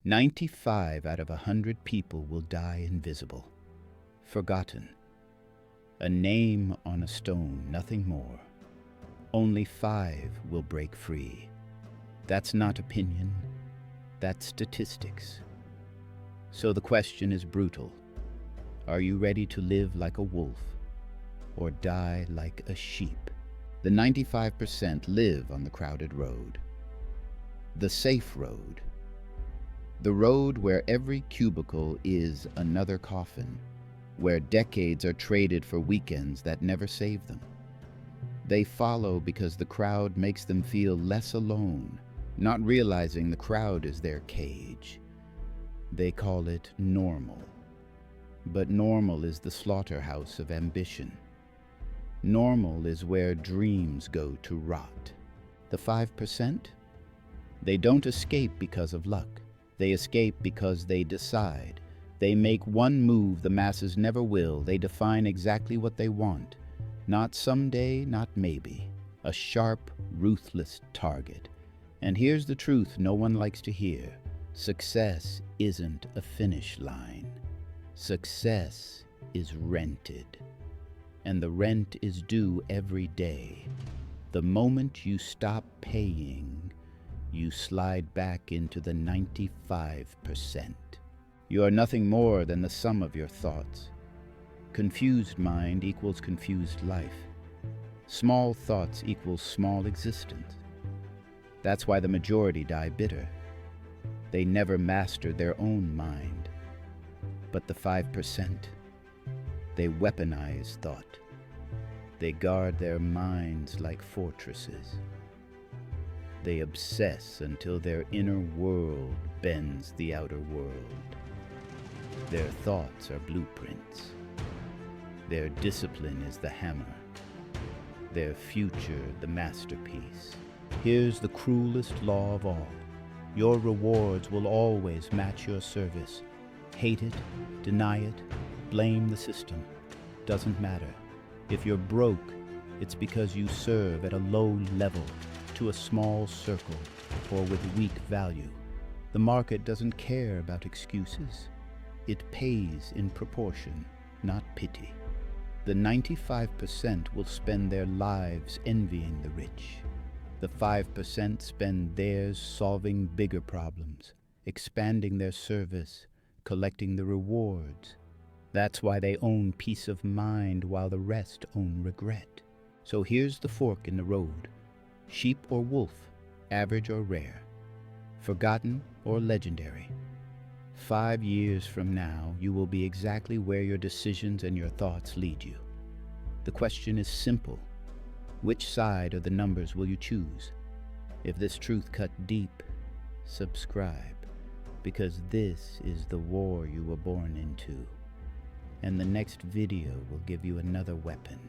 95 out of 100 people will die invisible, forgotten. A name on a stone, nothing more. Only 5 will break free. That's not opinion, that's statistics. So the question is brutal. Are you ready to live like a wolf or die like a sheep? The 95% live on the crowded road. The safe road. The road where every cubicle is another coffin, where decades are traded for weekends that never save them. They follow because the crowd makes them feel less alone, not realizing the crowd is their cage. They call it normal. But normal is the slaughterhouse of ambition. Normal is where dreams go to rot. The 5%? They don't escape because of luck. They escape because they decide. They make one move the masses never will. They define exactly what they want. Not someday, not maybe. A sharp, ruthless target. And here's the truth no one likes to hear. Success isn't a finish line. Success is rented. And the rent is due every day. The moment you stop paying, you slide back into the 95%. You are nothing more than the sum of your thoughts. Confused mind equals confused life. Small thoughts equals small existence. That's why the majority die bitter. They never mastered their own mind. But the 5%, they weaponize thought. They guard their minds like fortresses. They obsess until their inner world bends the outer world. Their thoughts are blueprints. Their discipline is the hammer. Their future the masterpiece. Here's the cruelest law of all. Your rewards will always match your service. Hate it, deny it, blame the system. Doesn't matter. If you're broke, it's because you serve at a low level, to a small circle, or with weak value. The market doesn't care about excuses. It pays in proportion, not pity. The 95% will spend their lives envying the rich. The 5% spend theirs solving bigger problems, expanding their service, collecting the rewards. That's why they own peace of mind while the rest own regret. So here's the fork in the road. Sheep or wolf, average or rare, forgotten or legendary. 5 years from now, you will be exactly where your decisions and your thoughts lead you. The question is simple. Which side of the numbers will you choose? If this truth cut deep, subscribe, because this is the war you were born into. And the next video will give you another weapon.